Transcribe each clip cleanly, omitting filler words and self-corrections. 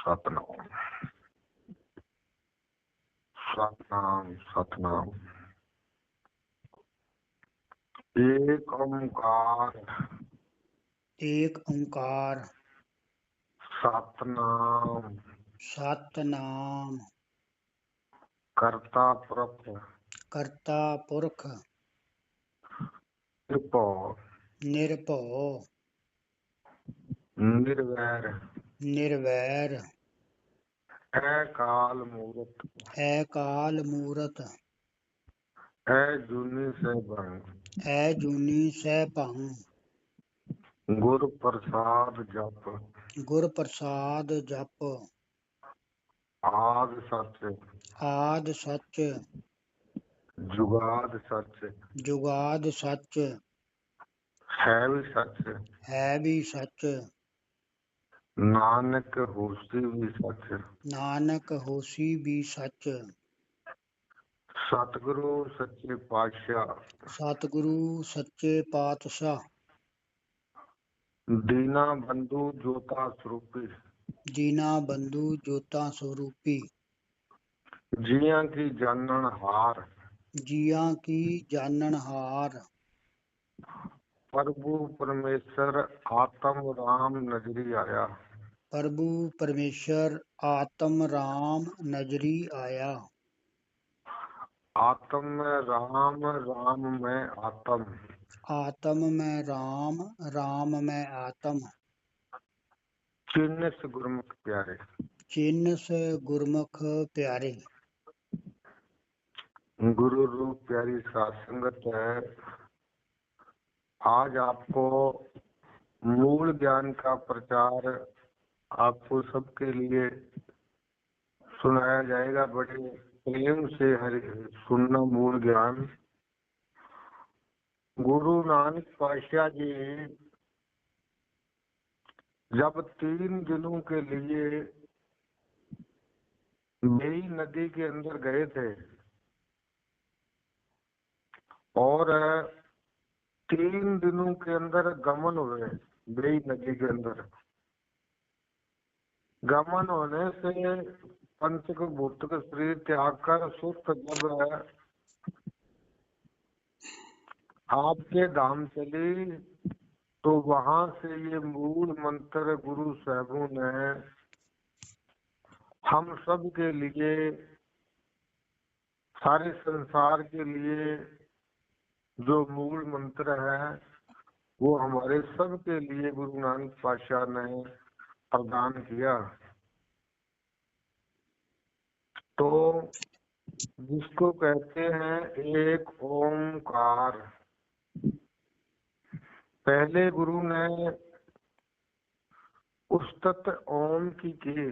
सतनाम सतनाम सतनाम। एक ओंकार एक ओंकार सतनाम सतनाम कर्ता पुरख कर्ता पुरख निर्भव निर्भव निर्वैर निर्वैर अकाल मूरत अकाल मूरत अजूनी सैभं अजूनी सैभं गुर प्रसाद जप गुर प्रसाद जप आद सच आद सच जुगाद सच जुगाद सच है भी सच है भी सच नानक होसी भी सच नानक होसी भी सच सतगुरु सच्चे पातशाह सतगुरु सच्चे पातशाह दीना बंधु जोता स्वरूपी दीना बंधु जोता स्वरूपी जिया की जानन हार जिया की जाननहार प्रभु परमेश्वर आत्म राम नजरी आया प्रभु परमेश्वर आत्म राम नजरी आया आत्म में राम राम में आत्म आत्म में राम राम में आत्म चिन्ह से गुरमुख प्यारे चिन्ह से गुरमुख प्यारे गुरु रूप प्यारी सात संगत है। आज आपको मूल ज्ञान का प्रचार आपको सबके लिए सुनाया जाएगा। बड़े प्रेम से सुनना मूल ज्ञान। गुरु नानक पातशाह जी जब 3 दिनों के लिए बेई नदी के अंदर गए थे और 3 दिनों के अंदर गमन हुए, बेई नदी के अंदर गमन होने से पंचक भौतिक शरीर त्याग कर सुख जब आपके धाम चली तो वहां से ये मूल मंत्र गुरु साहबों ने हम सब के लिए, सारे संसार के लिए जो मूल मंत्र है वो हमारे सब के लिए गुरु नानक पातशाह ने प्रदान किया। तो जिसको कहते हैं एक ओंकार। पहले गुरु ने उस्तत ओम की,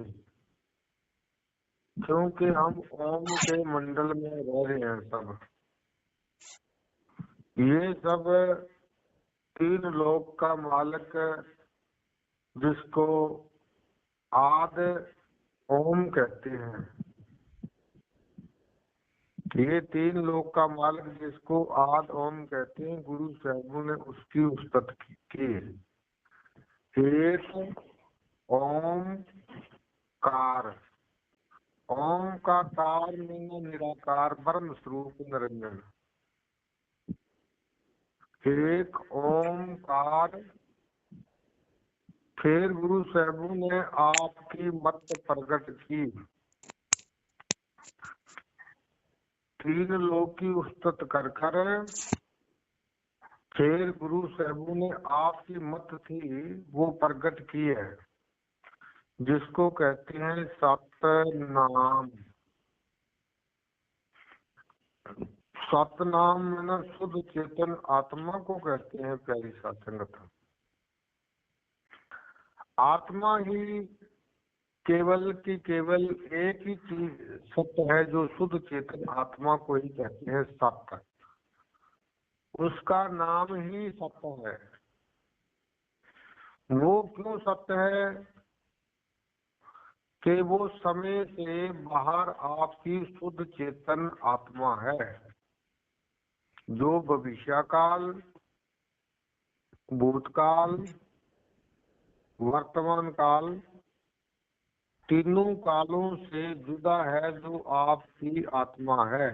क्योंकि हम ओम के मंडल में रह रहे हैं सब। ये सब 3 लोक का मालिक जिसको आद ओम कहते हैं, ये 3 लोक का मालिक जिसको आद ओम कहते हैं, गुरु साहबों ने उसकी उस्तत की। एक ओमकार, ओम का कार में निराकार ब्रह्म स्वरूप निरंजन। एक ओमकार। फिर गुरु साहबों ने आपकी मत प्रकट की, 3 लोक की उस्तत कर कर फिर गुरु साहबों ने आपकी मत थी वो प्रकट की है, जिसको कहते हैं सतनाम। सतनाम में ना शुद्ध चेतन आत्मा को कहते हैं। प्यारी सत्संगत, आत्मा ही केवल की केवल एक ही चीज सत्य है, जो शुद्ध चेतन आत्मा को ही कहते हैं सत्य। उसका नाम ही सत्य है। वो क्यों सत्य है कि वो समय से बाहर आपकी शुद्ध चेतन आत्मा है, जो भविष्यकाल, भूतकाल, वर्तमान काल तीनों कालों से जुदा है जो आपकी आत्मा है।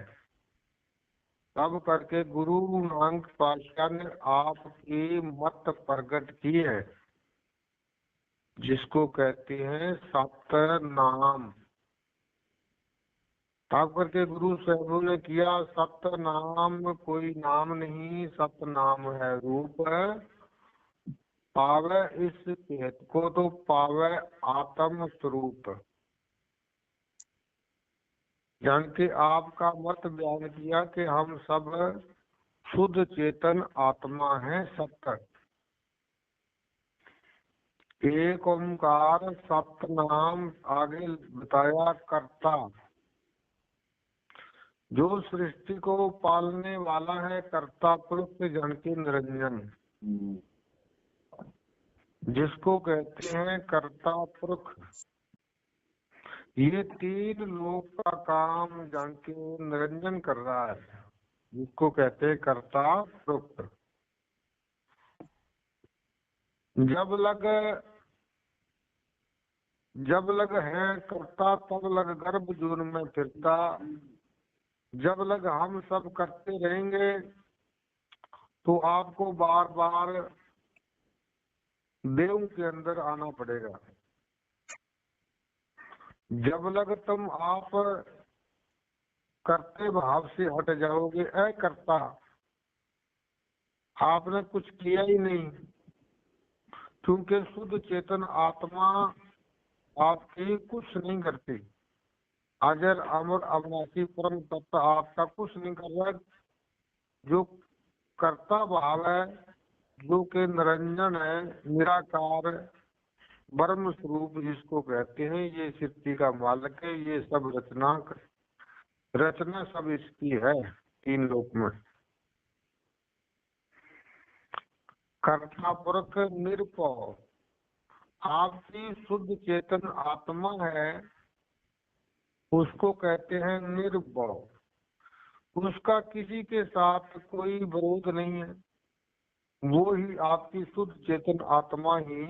तब करके गुरु नानक पातशाह ने आपकी मत प्रकट की है, जिसको कहते हैं सतनाम। तब करके गुरु साहब ने किया सतनाम कोई नाम नहीं, सतनाम है रूप है। पावे इस भेद को तो पावे आत्म स्वरूप। जान के आपका मत बयान किया कि हम सब शुद्ध चेतन आत्मा है सत्य। एक ओंकार सतनाम आगे बताया कर्ता, जो सृष्टि को पालने वाला है, कर्ता पुरुष जन के निरंजन, जिसको कहते हैं कर्ता पुरुष। ये तीन लोक का काम जन के निरंजन कर रहा है, जिसको कहते हैं कर्ता पुरुष। जब लग है करता तब लग गर्भ जून में फिरता। जब लग हम सब करते रहेंगे तो आपको बार बार देव के अंदर आना पड़ेगा। जब लग तुम आप करते भाव से हट जाओगे, करता आपने कुछ किया ही नहीं, क्योंकि शुद्ध चेतन आत्मा आपकी कुछ नहीं करती। अजर अमर अविनाशी परम तत्व आपका कुछ नहीं कर रहा। जो कर्ता भाव है, जो के निरंजन है, निराकार ब्रह्म स्वरूप जिसको कहते हैं, ये सृष्टि का मालिक है। ये सब रचना सब इसकी है तीन लोक में। कर्ता पुरुष निरपौ, आपकी शुद्ध चेतन आत्मा है, उसको कहते हैं निर्भय। उसका किसी के साथ कोई विरोध नहीं है। वो ही आपकी शुद्ध चेतन आत्मा ही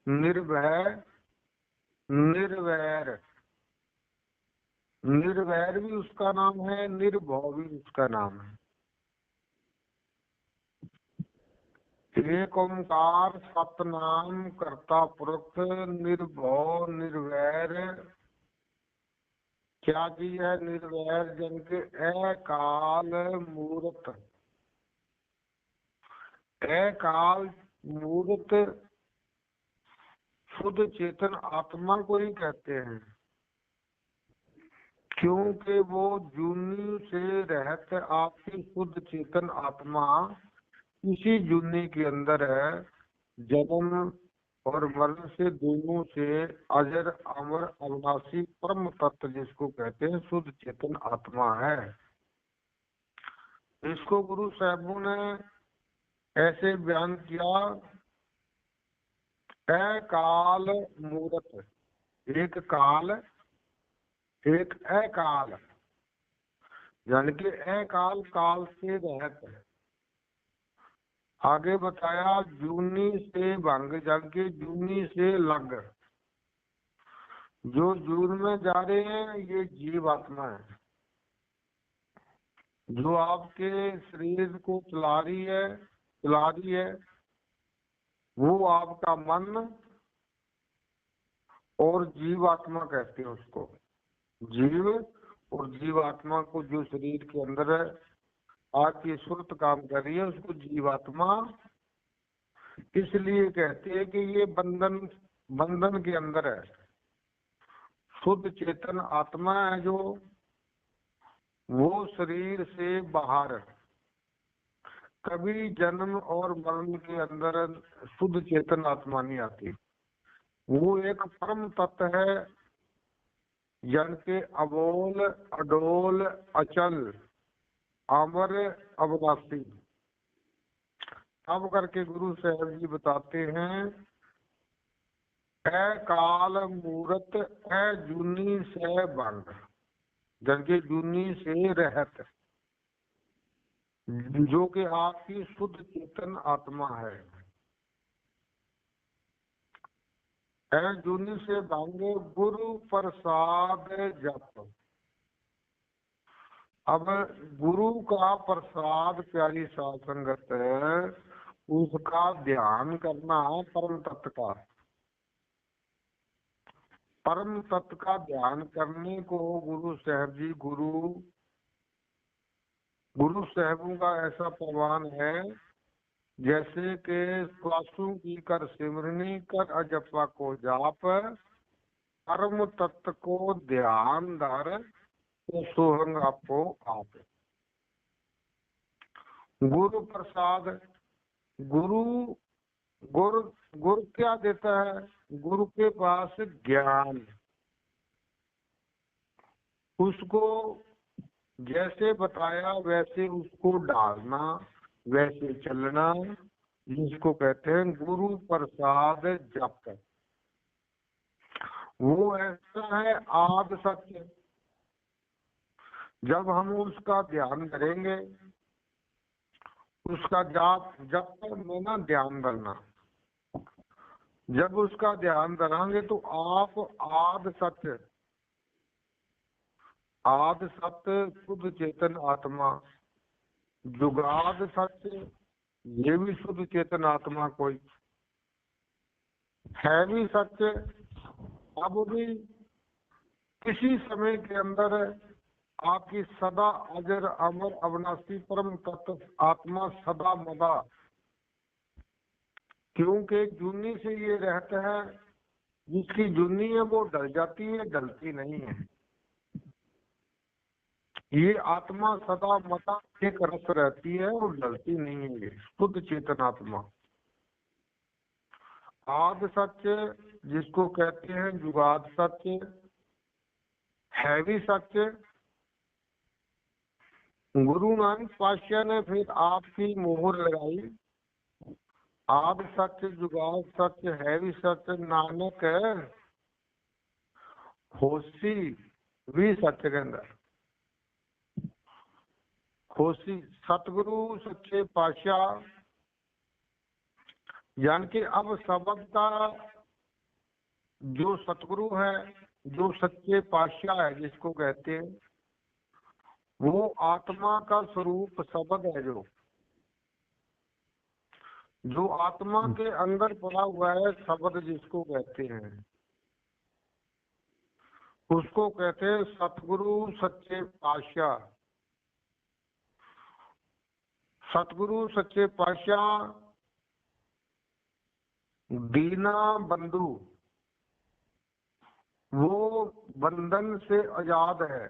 निर्भय, निर्वैर, निर्वैर भी उसका नाम है, निर्भय भी उसका नाम है। एक ओंकार सतनाम कर्ता पुरुष निर्भय निर्वैर। क्या चीज है निर्वैर? जन के अकाल मूर्त, अकाल मूर्त शुद्ध चेतन आत्मा को ही कहते हैं, क्योंकि वो जूनी से रहत आपकी शुद्ध चेतन आत्मा इसी जूनी के अंदर है। जन्म और मरण से दोनों से अजर अमर अविनाशी परम तत्व जिसको कहते हैं शुद्ध चेतन आत्मा है। इसको गुरु साहबों ने ऐसे बयान किया, अकाल मूर्त, एक काल एक अकाल, यानी कि अकाल काल से रहत है। आगे बताया जूनी से भंग, जल के जूनी से लग। जो जून में जा रहे हैं ये जीव आत्मा है, जो आपके शरीर को चला रही है, वो आपका मन और जीवात्मा कहते हैं उसको। जीव और जीवात्मा को जो शरीर के अंदर है आपकी सुरत काम कर रही है, उसको जीवात्मा इसलिए कहते हैं कि ये बंधन के अंदर है। शुद्ध चेतन आत्मा है जो, वो शरीर से बाहर, कभी जन्म और मरण के अंदर शुद्ध चेतन आत्मा नहीं आती। वो एक परम तत्व है, जन के अबोल अडोल अचल अमर अविनाशी। अब करके गुरु साहब जी बताते हैं, अकाल मूर्त अजूनी से बंद, जन के जूनी से रहत, जो कि आपकी शुद्ध चेतन आत्मा है। है जूनी से भांगे गुरु प्रसाद जप। अब गुरु का प्रसाद प्यारी साध संगत है, उसका ध्यान करना परम तत्व का। परम तत्व का ध्यान करने को गुरु साहब जी गुरु साहबों का ऐसा प्रमाण है, जैसे कि स्वासु की कर सिमरनी कर अजपा को जाप, परम तत्व को ध्यान धर तो सोहंग आपको आप। गुरु प्रसाद, गुरु गुरु गुरु क्या देता है? गुरु के पास ज्ञान, उसको जैसे बताया वैसे उसको डालना, वैसे चलना, जिसको कहते हैं गुरु प्रसाद जप। वो ऐसा है आद सत्य। जब हम उसका ध्यान करेंगे, उसका जप में ना ध्यान करना, जब उसका ध्यान करेंगे तो आप आद सत्य शुद्ध चेतन आत्मा, जुगाद सत्य ये भी शुद्ध चेतन आत्मा कोई है भी सत्य। अब भी किसी समय के अंदर आपकी सदा अजर अमर अविनाशी परम तत्व आत्मा सदा मदा, क्योंकि जूनी से ये रहता है, जिसकी जूनी है वो डल जाती है, डलती नहीं है। ये आत्मा सदा मदा एक रस रहती है और डलती नहीं है, शुद्ध चेतन आत्मा। आद सत्य जिसको कहते हैं जुगाद सत्य, है भी सत्य। गुरु नानक पातशाह ने फिर आपकी मोहर लगाई, आद सत्य जुगाद सत्य है भी सत्य, नानक होसी भी सत्य के अंदर। होसी सतगुरु सच्चे पातशाह, यानी कि अब शब्द का जो सतगुरु है, जो सच्चे पातशाह है जिसको कहते हैं, वो आत्मा का स्वरूप शब्द है। जो आत्मा के अंदर पड़ा हुआ है शब्द जिसको कहते हैं, उसको कहते हैं सतगुरु सच्चे पातशाह। सतगुरु सच्चे पातशाह दीना बंधु, वो बंधन से आजाद है,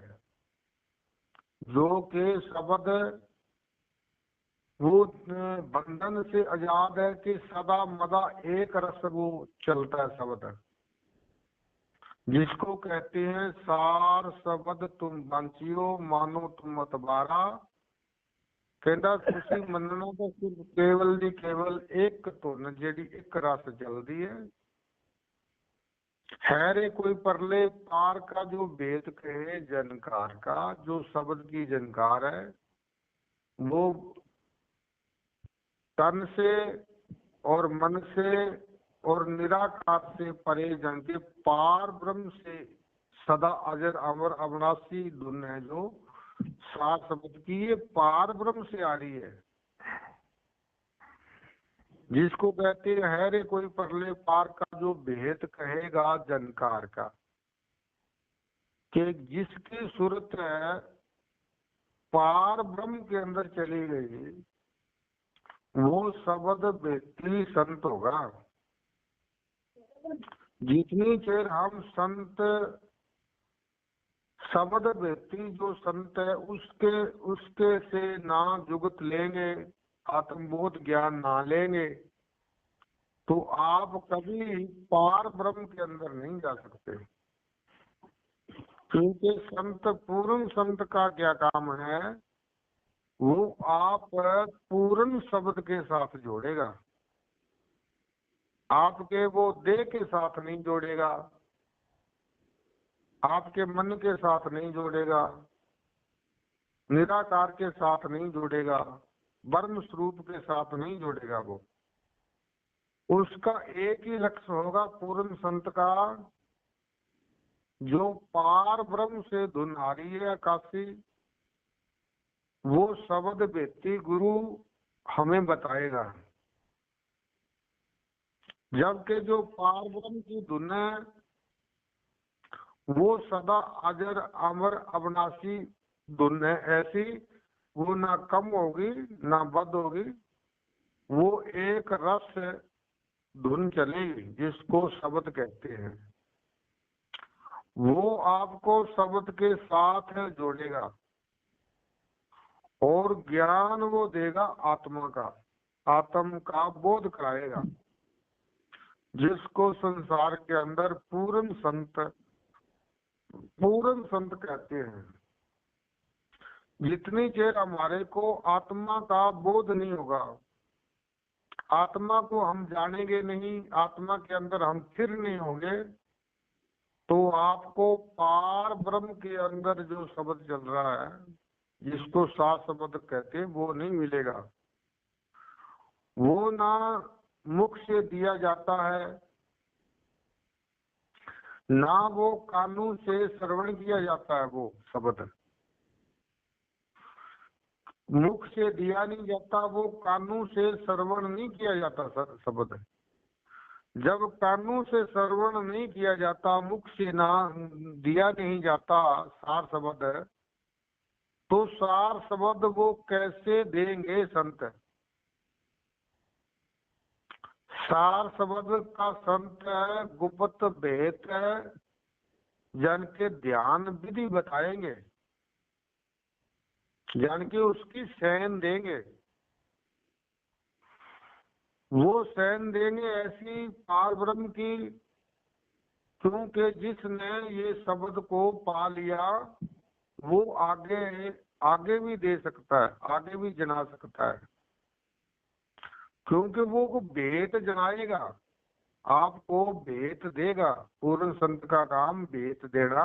जो के शब्द वो बंधन से आजाद है कि सदा मदा एक रस वो चलता है शब्द, जिसको कहते हैं सार शब्द तुम बांचियो मानो तुम मतबारा। कहता खुशी मनना तो सिर्फ केवल जी केवल एक धुन जेडी एक रस चलती है रे कोई परले पार का जो भेद कहे जनकार का, जो शब्द की जनकार है वो तन से और मन से और निराकार से परे जन के पार ब्रह्म से सदा अजर अमर अविनाशी धुन है, जो सात शब्द की ये पार ब्रह्म से आ रही है, जिसको कहते है रे कोई परले पार का जो भेद कहेगा जनकार का, कि जिसकी सूरत है पार ब्रह्म के अंदर चली गई, वो शब्द व्यक्ति संत होगा। जितनी देर हम संत शब्द व्यक्ति जो संत है उसके से ना जुगत लेंगे, आत्मबोध ज्ञान ना लेंगे, तो आप कभी पार ब्रह्म के अंदर नहीं जा सकते। क्योंकि संत पूर्ण संत का क्या काम है, वो आप पूर्ण शब्द के साथ जोड़ेगा, आपके वो देह के साथ नहीं जोड़ेगा, आपके मन के साथ नहीं जोड़ेगा, निराकार के साथ नहीं जोड़ेगा, ब्रह्म स्वरूप के साथ नहीं जोड़ेगा। वो उसका एक ही लक्ष्य होगा पूर्ण संत का, जो पार ब्रह्म से धुन आ रही है आकाशी, वो शब्द व्यक्ति गुरु हमें बताएगा। जबकि जो पार ब्रह्म की धुन है वो सदा अजर अमर अविनाशी धुन है, ऐसी वो ना कम होगी ना बद होगी, वो एक रस धुन चलेगी जिसको शब्द कहते हैं। वो आपको शब्द के साथ जोड़ेगा और ज्ञान वो देगा आत्मा का, आत्म का बोध कराएगा, जिसको संसार के अंदर पूर्ण संत कहते हैं। जितनी देर हमारे को आत्मा का बोध नहीं होगा, आत्मा को हम जानेंगे नहीं, आत्मा के अंदर हम स्थिर नहीं होंगे, तो आपको पार ब्रह्म के अंदर जो शब्द चल रहा है, जिसको सात शब्द कहते हैं, वो नहीं मिलेगा। वो ना मुख से दिया जाता है, ना वो कानून से श्रवण किया जाता है। वो शब्द मुख से दिया नहीं जाता, वो कानून से श्रवण नहीं किया जाता शब्द। जब कानून से श्रवण नहीं किया जाता, मुख से ना दिया नहीं जाता सार शब्द, तो सार शब्द वो कैसे देंगे संत? सार शब्द का संत है, गुप्त भेद है, जन के ध्यान विधि बताएंगे, जन के उसकी शयन देंगे, वो शयन देंगे ऐसी पार ब्रह्म की, क्योंकि जिसने ये शब्द को पा लिया वो आगे भी दे सकता है, आगे भी जना सकता है, क्योंकि वो भेद जनाएगा, आपको भेद देगा। पूर्ण संत का काम भेद देना।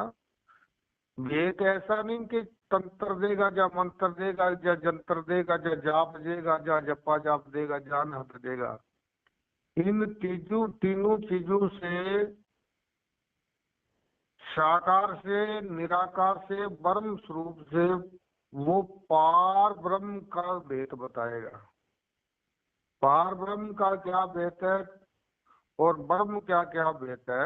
भेद ऐसा नहीं कि तंत्र देगा, या मंत्र देगा, या जंत्र देगा, या जाप देगा, या जपा जाप देगा, या नहत देगा। इन तीनों चीजों से, साकार से, निराकार से, ब्रह्म स्वरूप से वो पार ब्रह्म का भेद बताएगा। पार ब्रह्म का क्या भेद है और ब्रह्म क्या क्या भेद है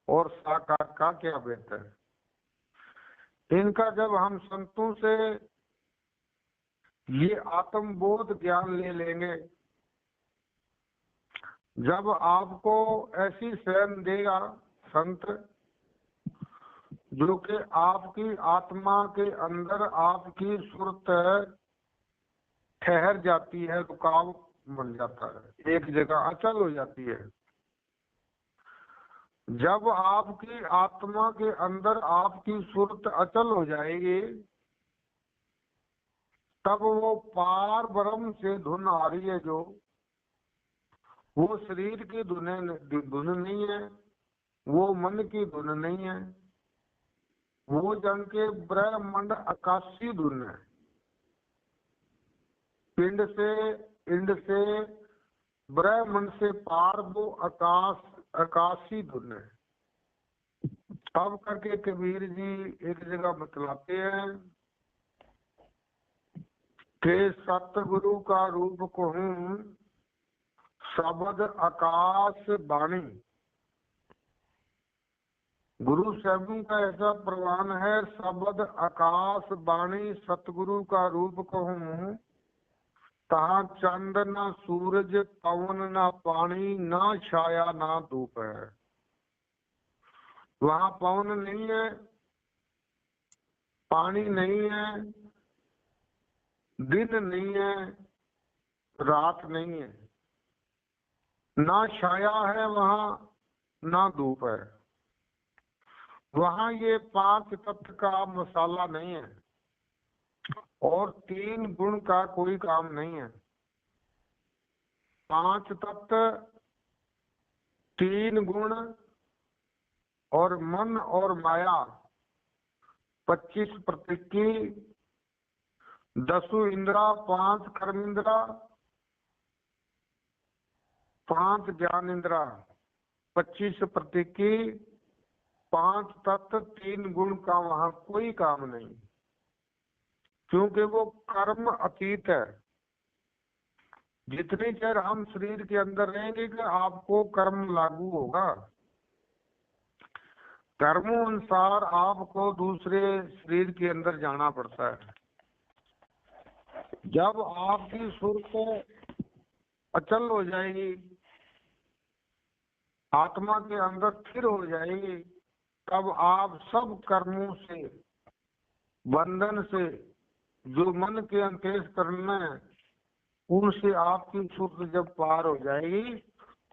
और साकार का क्या भेद है, इनका जब हम संतों से ये आत्मबोध ज्ञान ले लेंगे, जब आपको ऐसी शरण देगा संत, जो कि आपकी आत्मा के अंदर आपकी सुरत ठहर जाती है, रुकाव बन जाता है, एक जगह अचल हो जाती है। जब आपकी आत्मा के अंदर आपकी सुरत अचल हो जाएगी, तब वो पार ब्रह्म से धुन आ रही है, जो वो शरीर की धुन नहीं है, वो मन की धुन नहीं है, वो जन के ब्रह्मांड आकाशी धुन है। पिंड से ब्रह्मांड से पार वो आकाशी धुन है। अब करके कबीर जी एक जगह बतलाते हैं कि सतगुरु का रूप कहूं शब्द आकाश बाणी। गुरु साहब का ऐसा प्रवान है, शब्द आकाश बाणी, सतगुरु का रूप कहूं तहाँ चंद ना सूरज, पवन ना पानी, ना छाया ना धूप है। वहाँ पवन नहीं है, पानी नहीं है, दिन नहीं है, रात नहीं है, ना छाया है वहाँ, ना धूप है। वहाँ ये पांच तत्व का मसाला नहीं है और तीन गुण का कोई काम नहीं है। पांच तत्व, तीन गुण और मन और माया, 25 प्रतीकी, 10 इंद्रा, 5 कर्म इंद्रा 5 ज्ञान इंद्रा, 25 प्रतीकी, 5 तत्व, 3 गुण का वहां कोई काम नहीं, क्योंकि वो कर्म अतीत है। जितनी देर हम शरीर के अंदर रहेंगे कि आपको कर्म लागू होगा, कर्मों अनुसार आपको दूसरे शरीर के अंदर जाना पड़ता है। जब आपकी सुरत अचल हो जाएगी, आत्मा के अंदर स्थिर हो जाएगी, तब आप सब कर्मों से, बंधन से, जो मन के अंतःकरण है उनसे आपकी सुरत जब पार हो जाएगी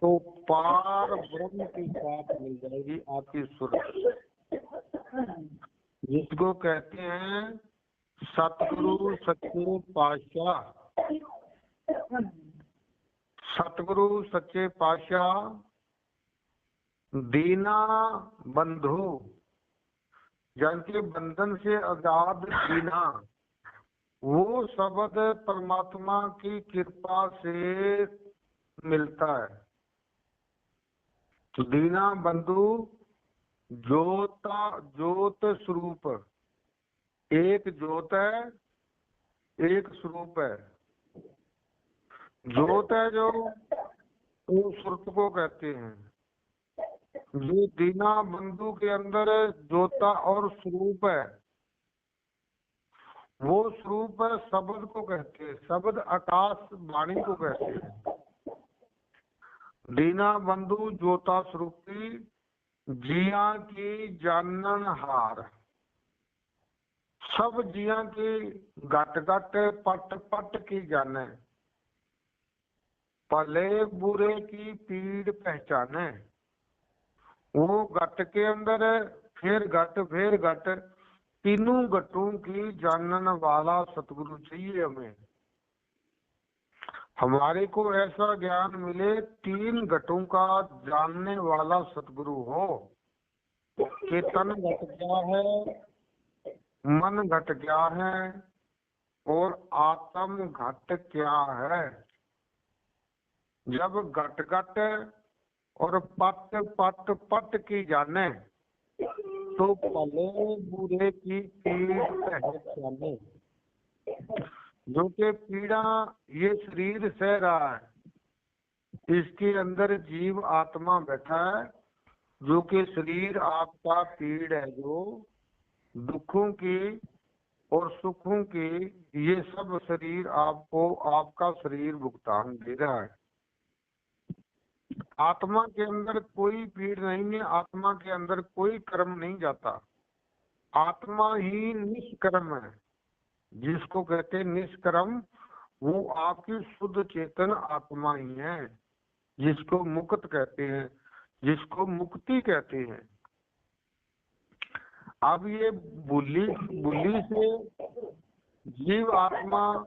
तो पार ब्रह्म के साथ मिल जाएगी आपकी सुरत, जिसको कहते हैं सतगुरु सच्चे पातशाह। सतगुरु सच्चे पातशाह दीना बंधु, जिनके बंधन से आजाद दीना, वो शब्द परमात्मा की कृपा से मिलता है। तो दीना बंधु ज्योत स्वरूप, एक ज्योत है, एक स्वरूप है। ज्योत है जो वो सुरत को कहते हैं, जो दीना बंधु के अंदर ज्योता और स्वरूप है, वो स्वरूप शब्द को कहते हैं, शब्द आकाश वाणी को कहते हैं। दीना बंधु ज्योता स्वरूपी जिया की जानन हार, सब जिया की गट गट पट पट की जाने, भले बुरे की पीड़ पहचाने। वो गट के अंदर फिर गट, तीनों गटों की जानन वाला सतगुरु चाहिए हमें। हमारे को ऐसा ज्ञान मिले 3 घटों का जानने वाला सतगुरु हो, कि तन घट क्या है, मन घट क्या है और आत्म घट क्या है। जब घट घट और पट पट पट की जाने तो भले बुरे की पीड़ पहचाने। जो कि पीड़ा ये शरीर सह रहा है, इसके अंदर जीव आत्मा बैठा है, जो कि शरीर आपका पीड़ है, जो दुखों की और सुखों की, ये सब शरीर आपको आपका शरीर भुगतान दे रहा है। आत्मा के अंदर कोई पीड़ नहीं है, आत्मा के अंदर कोई कर्म नहीं जाता, आत्मा ही निष्कर्म है। जिसको कहते हैं निष्कर्म, वो आपकी शुद्ध चेतन आत्मा ही है, जिसको मुक्त कहते हैं, जिसको मुक्ति कहते हैं। अब ये बुल्ली से जीव आत्मा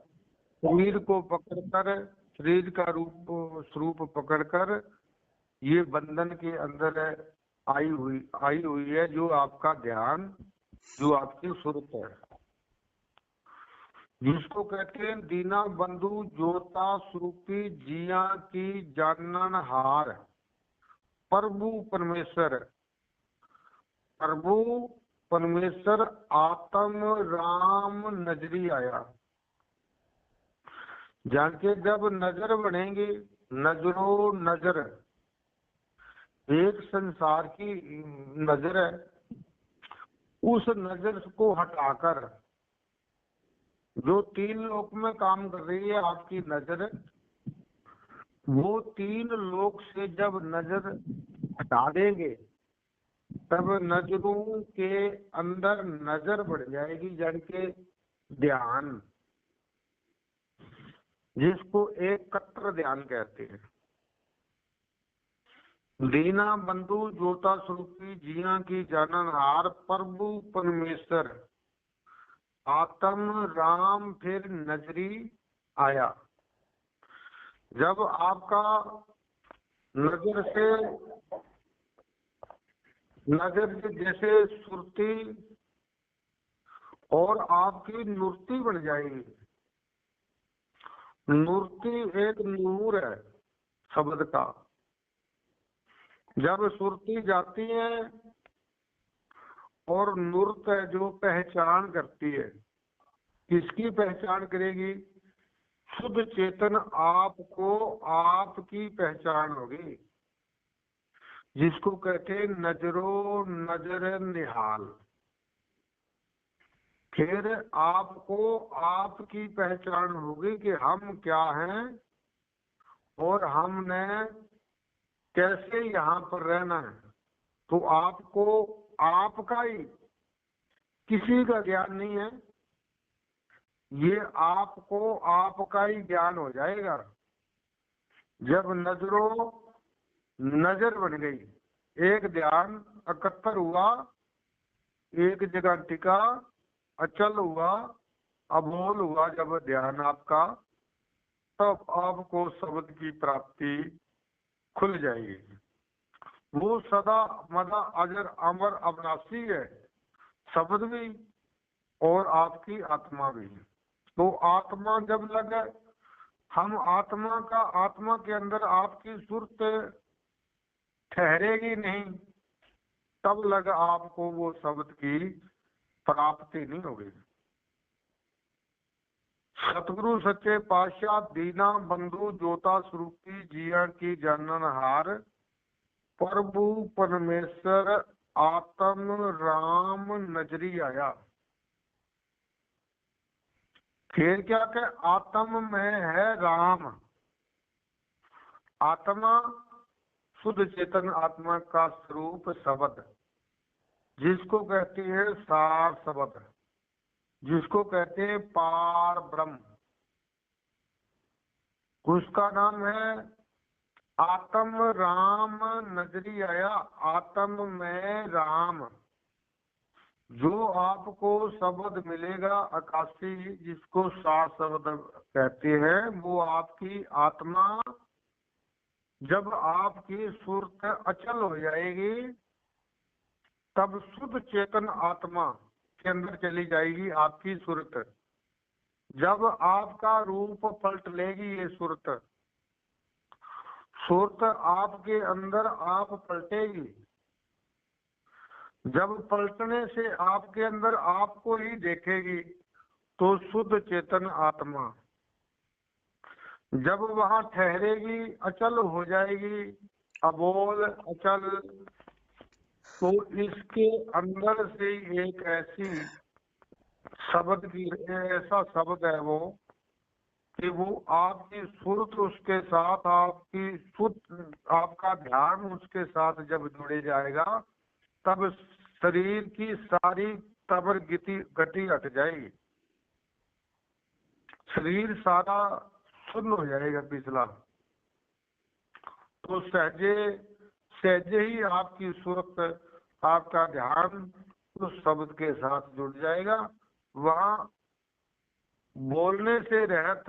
शरीर को पकड़कर, शरीर का स्वरूप पकड़कर ये बंधन के अंदर आई हुई है, जो आपका ध्यान, जो आपकी सुरत है, जिसको कहते हैं दीना बंधु ज्योता स्वरूपी जिया की जानन हार। प्रभु परमेश्वर, प्रभु परमेश्वर आत्म राम नजरी आया। जान के जब नजर बनेगी, नजरो नजर, एक संसार की नजर है, उस नजर को हटाकर जो 3 लोक में काम कर रही है आपकी नजर, वो 3 लोक से जब नजर हटा देंगे, तब नजरों के अंदर नजर बढ़ जाएगी, जन के ध्यान, जिसको एकत्र ध्यान कहते हैं। दीना बंधु ज्योता स्वरूपी जिया की जानन हार, प्रभु परमेश्वर आत्म राम फिर नजरी आया। जब आपका नजर जैसे सुरती और आपकी मूर्ति बन जाएगी। मूर्ति एक नूर है, शब्द का। जब सुरती जाती है और नृत्य जो पहचान करती है, किसकी पहचान करेगी? शुद्ध चेतन आपको आपकी पहचान होगी, जिसको कहते हैं नजरो नजर निहाल। फिर आपको आपकी पहचान होगी कि हम क्या हैं और हमने कैसे यहाँ पर रहना है। तो आपको आपका ही, किसी का ज्ञान नहीं है, ये आपको आपका ही ज्ञान हो जाएगा जब नजरो नजर बन गई, एक ध्यान एकत्र हुआ, एक जगह टिका, अचल हुआ, अबोल हुआ। जब ध्यान आपका, तब आपको शब्द की प्राप्ति खुल जाएगी। वो सदा मदा अजर अमर अविनाशी है, शब्द भी और आपकी आत्मा भी। तो आत्मा जब लगे, हम आत्मा का, आत्मा के अंदर आपकी सुरत ठहरेगी नहीं, तब लगा आपको वो शब्द की प्राप्ति नहीं होगी। सतगुरु सच्चे पातशाह दीना बंधु जोता स्वरूपी जिया की जाननहार प्रभु परमेश्वर आत्म राम नजरी आया। फिर क्या कहे? आत्म में है राम। आत्मा शुद्ध चेतन आत्मा का स्वरूप शब्द, जिसको कहते हैं सार शब्द, जिसको कहते हैं पार ब्रह्म, उसका नाम है आत्म राम नजरी आया। आत्म में राम, जो आपको शब्द मिलेगा आकाशी, जिसको सार शब्द कहते हैं, वो आपकी आत्मा जब आपकी सुरत अचल हो जाएगी, तब शुद्ध चेतन आत्मा के अंदर चली जाएगी आपकी सुरत। जब आपका रूप पलट लेगी ये सुरत, सुरत आपके अंदर आप पलटेगी। जब पलटने से आपके अंदर आपको ही देखेगी, तो शुद्ध चेतन आत्मा जब वहां ठहरेगी, अचल हो जाएगी, अबोल अचल, तो इसके अंदर से एक ऐसी शब्द की, ऐसा शब्द है वो, कि वो आपकी सुरत उसके साथ, आपकी शुद्ध, आपका ध्यान उसके साथ जब जुड़े जाएगा, तब शरीर की सारी तबर गति हट जाएगी, शरीर सारा शून्य हो जाएगा पिछला। तो सहजे सहजे ही आपकी सुरत, आपका ध्यान उस शब्द के साथ जुड़ जाएगा। वहाँ बोलने से रहत,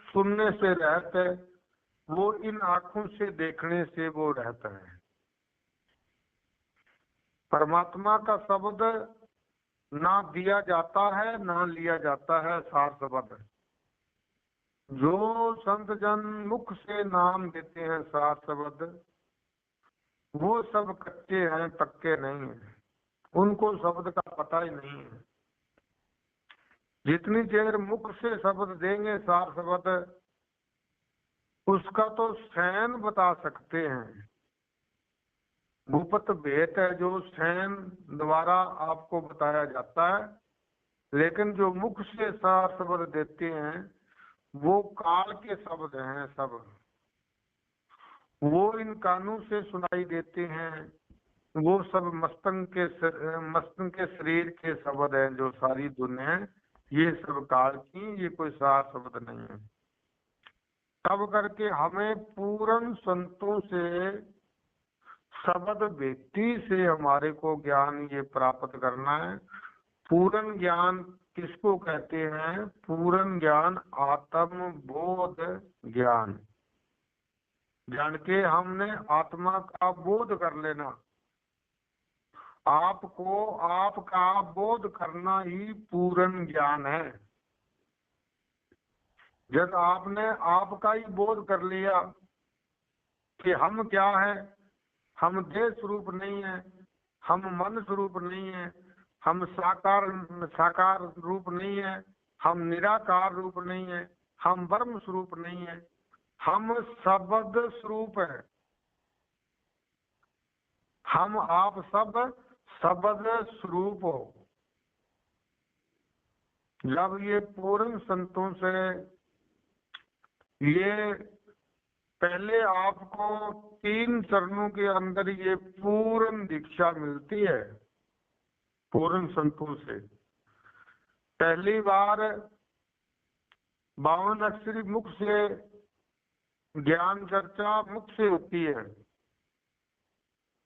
सुनने से रहत, वो इन आंखों से देखने से वो रहता है। परमात्मा का शब्द ना दिया जाता है ना लिया जाता है, सार शब्द जो संत जन मुख से नाम देते हैं सार शब्द, वो सब कच्चे हैं, पक्के नहीं है, उनको शब्द का पता ही नहीं है। जितनी देर मुख से शब्द देंगे सार शब्द, उसका तो सैन बता सकते हैं, गुप्त भेद है जो सैन द्वारा आपको बताया जाता है। लेकिन जो मुख से सार शब्द देते हैं, वो काल के शब्द हैं सब, वो इन कानों से सुनाई देते हैं, वो सब मस्तक के शरीर के शब्द हैं, जो सारी दुनिया है, ये सब काल की, ये कोई सार शब्द नहीं है। तब करके हमें पूर्ण संतों से, शब्द व्यक्ति से हमारे को ज्ञान ये प्राप्त करना है। पूर्ण ज्ञान किसको कहते हैं? पूर्ण ज्ञान आत्म बोध ज्ञान, जान के हमने आत्मा का बोध कर लेना। आपको आपका बोध करना ही पूर्ण ज्ञान है। जब आपने आपका ही बोध कर लिया, कि हम क्या है, हम देह स्वरूप नहीं है, हम मन स्वरूप नहीं है, हम साकार रूप नहीं है, हम निराकार रूप नहीं है, हम ब्रह्म स्वरूप नहीं है, हम शब्द स्वरूप है। हम आप सब शब्द स्वरूप हो। जब ये पूर्ण संतों से ये पहले आपको 3 चरणों के अंदर ये पूर्ण दीक्षा मिलती है पूर्ण संतों से। पहली बार 52 अक्षरी मुख से ज्ञान चर्चा मुख से होती है।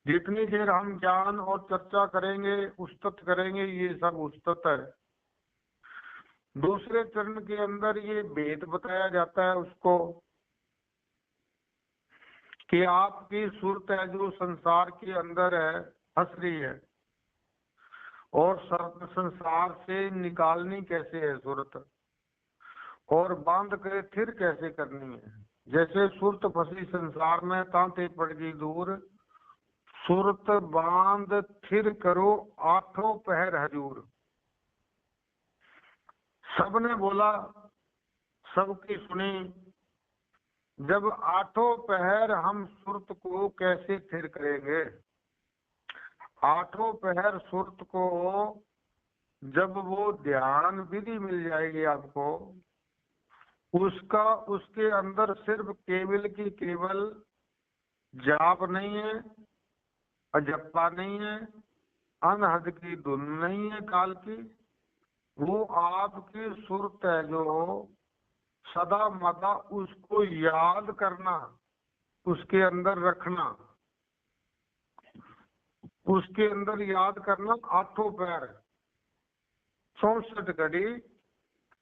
जितनी देर हम ज्ञान और चर्चा करेंगे, उस्तत करेंगे, ये सब उस्तत है। दूसरे चरण के अंदर ये भेद बताया जाता है उसको कि आपकी सूरत है जो संसार के अंदर है, हंस रही है, और संसार से निकालनी कैसे है सूरत, और बांध के थिर कैसे करनी है। जैसे सूरत फंसी संसार में तांते पड़ गई दूर, सूरत बांध थिर करो 8 पहर हजूर। सबने बोला, सबकी सुनी। जब 8 पहर हम सूरत को कैसे थिर करेंगे? 8 पहर सूरत को जब वो ध्यान विधि मिल जाएगी आपको, उसके अंदर सिर्फ केवल की केवल जाप नहीं है, अजप्पा नहीं है, अनहद की धुन नहीं है काल की, वो आपकी सुरत है जो सदा मदा उसको याद करना, उसके अंदर रखना, उसके अंदर याद करना। 8 पैर 64 घड़ी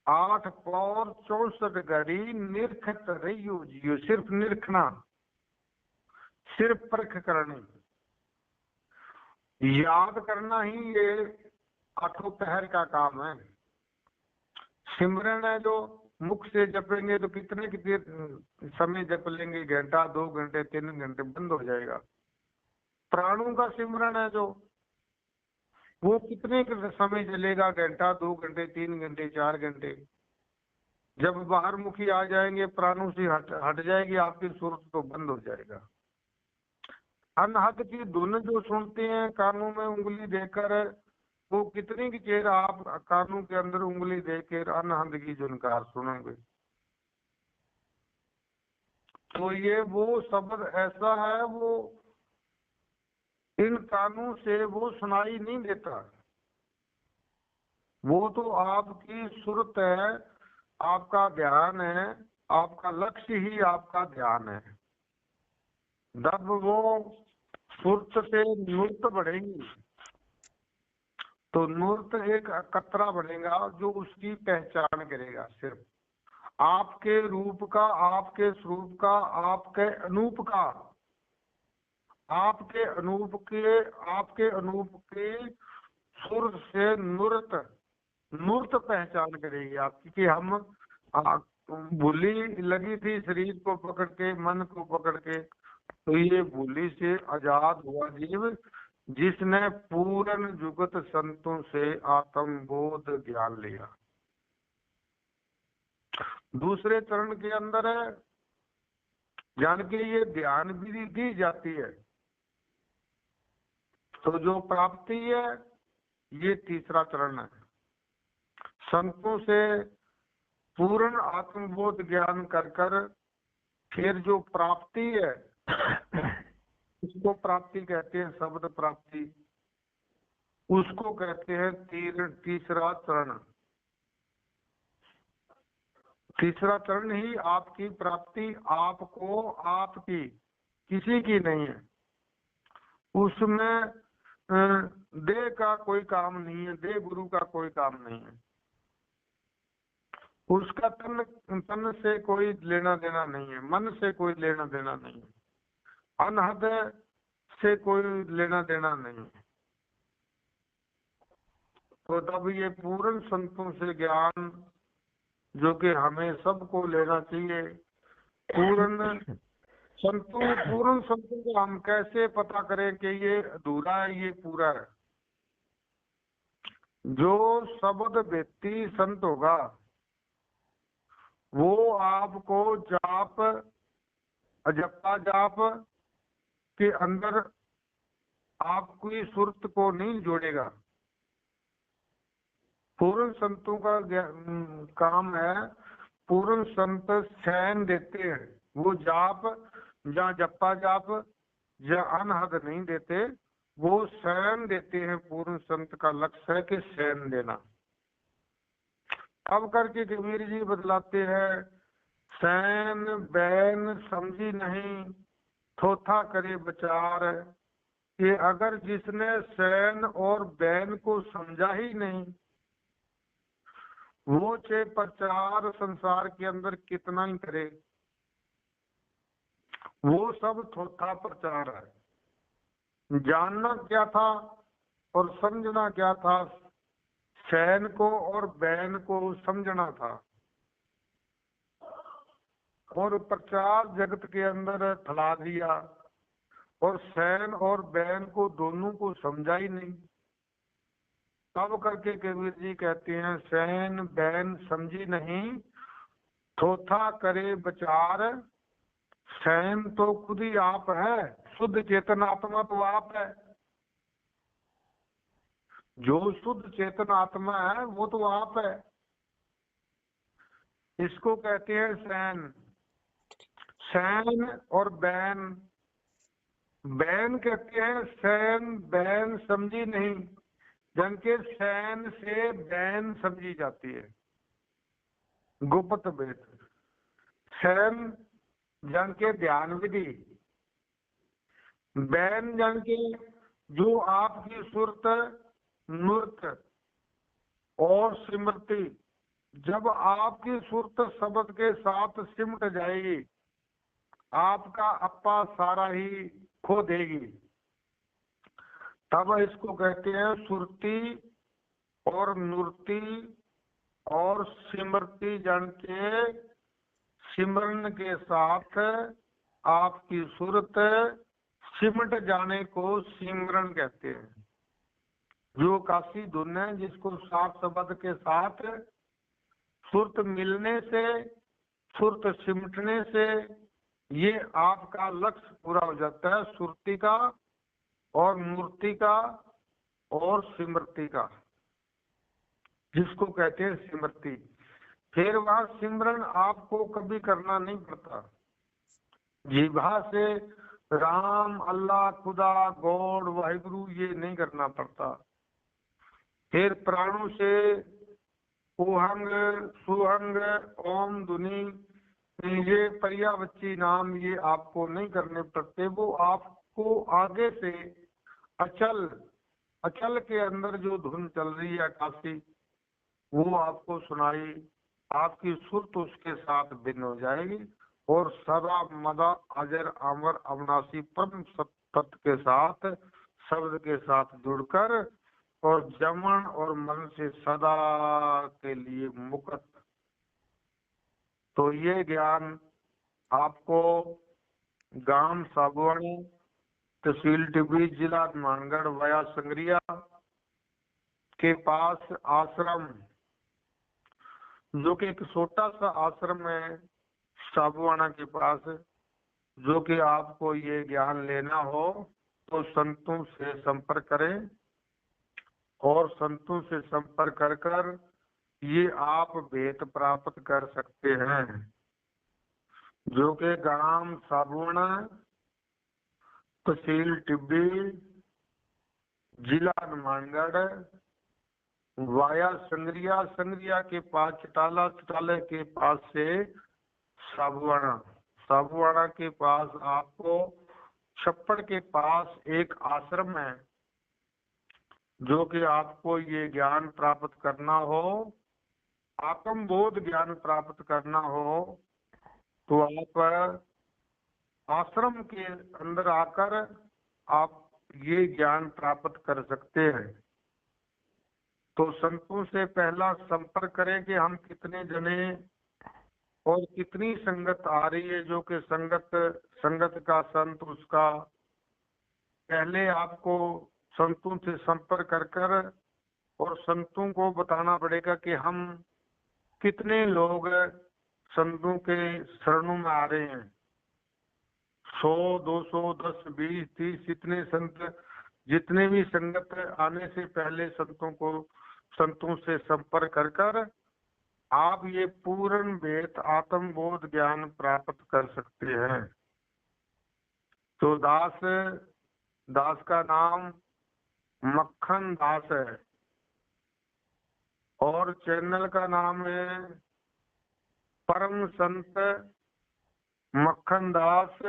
8 पौर 64 घड़ी निरखत रहियो जियो। सिर्फ निरखना, सिर्फ परख करनी, याद करना ही ये 8 पहर का काम है। सिमरन है जो मुख से जपेंगे तो कितने समय जप लेंगे, घंटा 2 घंटे 3 घंटे बंद हो जाएगा। प्राणों का सिमरन है जो वो कितने समय चलेगा, घंटा 2 घंटे 3 घंटे 4 घंटे। जब बाहर मुखी आ जाएंगे, प्राणों से हट जाएगी आपकी सूरत, तो बंद हो जाएगा। अनहद की धुन जो सुनते हैं कानों में उंगली देकर, वो कितनी की देर आप कानों के अंदर उंगली देकर अनहद की झुनकार सुनोगे। तो ये वो शब्द ऐसा है, वो इन कानों से वो सुनाई नहीं देता। वो तो आपकी सुरत है, आपका ध्यान है, आपका लक्ष्य ही आपका ध्यान है। जब वो सुरत से नृत्य बढ़ेंगी तो नृत्य एक कतरा बनेगा जो उसकी पहचान करेगा। सिर्फ आपके रूप का, आपके स्वरूप का, आपके अनूप का, आपके अनूप के सुर से नृत्य पहचान करेगी आपकी कि हम भूली लगी थी शरीर को पकड़ के, मन को पकड़ के। तो ये भूली से आजाद हुआ जीव जिसने पूर्ण जुगत संतों से आत्मबोध ज्ञान लिया। दूसरे चरण के अंदर है जान के ये ध्यान विधि दी जाती है। तो जो प्राप्ति है ये तीसरा चरण है। संतों से पूर्ण आत्मबोध ज्ञान कर कर फिर जो प्राप्ति है उसको प्राप्ति कहते हैं, शब्द प्राप्ति। उसको कहते हैं तीसरा चरण। तीसरा चरण ही आपकी प्राप्ति, आपको, आपकी, किसी की नहीं है। उसमें देह का कोई काम नहीं है, देह गुरु का कोई काम नहीं है। उसका तन से कोई लेना देना नहीं है, मन से कोई लेना देना नहीं है, अनहद से कोई लेना देना नहीं है। तो तब ये पूर्ण संतों से ज्ञान जो कि हमें सबको लेना चाहिए, पूर्ण पूर्ण संतों को हम कैसे पता करें कि ये अधूरा है ये पूरा है? जो शब्द व्यक्ति संत होगा वो आपको जाप जपा जाप के अंदर आपकी सुरत को नहीं जोड़ेगा। पूर्ण संतों का काम है, पूर्ण संत शयन देते हैं, वो जाप या जपा जाप या अनहद नहीं देते, वो शयन देते हैं। पूर्ण संत का लक्ष्य है कि शयन देना। अब करके कबीर जी बतलाते हैं, शयन बैन समझी नहीं थोथा करे विचार, कि अगर जिसने शयन और बैन को समझा ही नहीं, वो चाहे प्रचार संसार के अंदर कितना ही करे, वो सब थोथा प्रचार है। जानना क्या था और समझना क्या था? शयन को और बैन को समझना था। और प्रचार जगत के अंदर फैला दिया और शयन और बैन को दोनों को समझा ही नहीं। तब करके कबीर जी कहते हैं, शयन बैन समझी नहीं थोथा करे विचार। शयन तो खुद ही आप है, शुद्ध चेतन आत्मा तो आप है। जो शुद्ध चेतन आत्मा है वो तो आप है। इसको कहते हैं शयन। शयन और बैन, बैन कहते हैं शयन बैन समझी नहीं, जबकि शयन से बैन समझी जाती है। गुप्त भेद। शयन जन के ध्यान विधि, बैन जन के जो आपकी सुरत नृत्य और स्मृति, जब आपकी सुरत शब्द के साथ सिमट जाएगी, आपका अप्पा सारा ही खो देगी, तब इसको कहते हैं सुरती और नृति और स्मृति जन के सिमरन के साथ आपकी सुरत सिमट जाने को सिमरन कहते हैं। जो काशी धुन है, जिसको सात शब्द के साथ सुरत मिलने से, सुरत सिमटने से ये आपका लक्ष्य पूरा हो जाता है, सुरती का और मूर्ति का और स्मृति का, जिसको कहते हैं स्मृति। फिर वहां सिमरन आपको कभी करना नहीं पड़ता। जीभा से राम, अल्लाह, खुदा, गॉड, वाहिगुरु ये नहीं करना पड़ता। फिर प्राणों से ओहंग, सुहंग, ओम ध्वनि, ये पर्यावची नाम ये आपको नहीं करने पड़ते। वो आपको आगे से अचल, अचल के अंदर जो धुन चल रही है काशी, वो आपको सुनाई, आपकी सुरत उसके साथ भिन्न हो जाएगी और सदा मदा अजर अमर अविनाशी परम सत्य के साथ, शब्द के साथ जुड़कर और जमन और मन से सदा के लिए मुक्त। तो ये ज्ञान आपको गांव साबुआनी, तहसील टिब्बी, जिला हनुमानगढ़, वाया संगरिया के पास आश्रम, जो कि एक छोटा सा आश्रम है साबुआना के पास, जो कि आपको ये ज्ञान लेना हो तो संतों से संपर्क करें और संतों से संपर्क कर कर ये आप भेद प्राप्त कर सकते हैं। जो कि गांव साबुआना, तहसील टिब्बी, जिला हनुमानगढ़, वाया संगरिया, संगरिया के पास चटाला, चटाले के पास से साबुआना, साबुआना के पास आपको छप्पड़ के पास एक आश्रम है। जो कि आपको ये ज्ञान प्राप्त करना हो, आत्म बोध ज्ञान प्राप्त करना हो, तो आप आश्रम के अंदर आकर आप ये ज्ञान प्राप्त कर सकते हैं। तो संतों से पहला संपर्क करें कि हम कितने जने और कितनी संगत आ रही है, जो कि संगत का संत उसका पहले आपको संतों से संपर्क कर कर और संतों को बताना पड़ेगा कि हम कितने लोग संतों के शरणों में आ रहे हैं। 100, 200, 10, 20, 30 इतने संत, जितने भी संगत आने से पहले संतों से संपर्क कर कर आप ये पूर्ण वेद आत्मबोध ज्ञान प्राप्त कर सकते हैं। तो दास का नाम मक्खन दास है और चैनल का नाम है परम संत मक्खन दास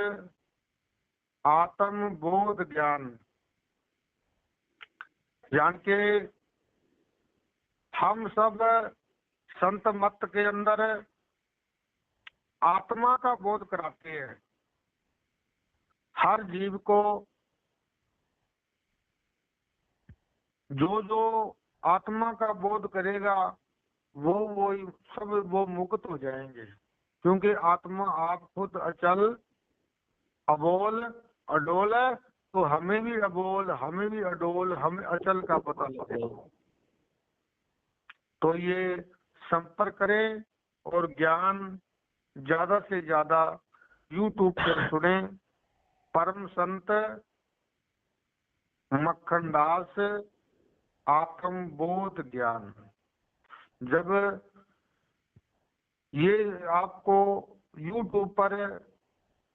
आत्मबोध ज्ञान। जान के हम सब संत मत के अंदर आत्मा का बोध कराते हैं। हर जीव को जो आत्मा का बोध करेगा वो मुक्त हो जाएंगे, क्योंकि आत्मा आप खुद अचल अबोल अडोल है। तो हमें भी अबोल, हमें भी अडोल, हमें अचल का पता लगेगा। तो ये संपर्क करें और ज्ञान ज्यादा से ज्यादा YouTube पर सुने। परम संत मक्खन दास आत्मबोध ज्ञान। जब ये आपको YouTube पर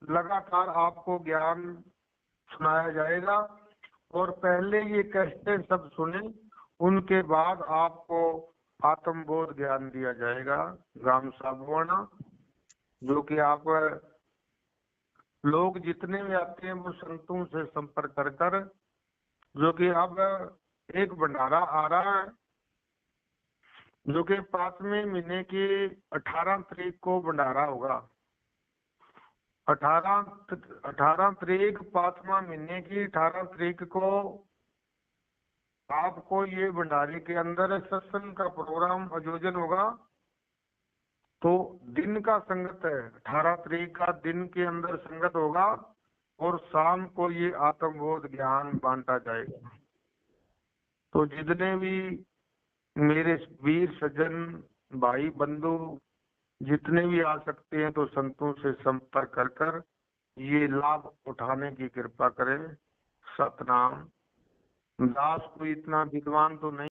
लगातार आपको ज्ञान सुनाया जाएगा और पहले ये कैसे सब सुने, उनके बाद आपको आत्मबोध ज्ञान दिया जाएगा गाम साबुआना। जो कि आप लोग जितने भी आते हैं वो संतों से संपर्क कर कर, जो कि अब एक भंडारा आ रहा है जो कि 5वें महीने की 18 तारीख को भंडारा होगा। 18 तारीख 5वां महीने की 18 तारीख को आपको ये भंडारे के अंदर सत्संग का प्रोग्राम आयोजन होगा। तो दिन का संगत है, 18 तारीख का दिन के अंदर संगत होगा और शाम को ये आत्मबोध ज्ञान बांटा जाएगा। तो जितने भी मेरे वीर सज्जन भाई बंधु जितने भी आ सकते हैं तो संतों से संपर्क कर कर ये लाभ उठाने की कृपा करें। सतनाम। दास कोई इतना विद्वान तो नहीं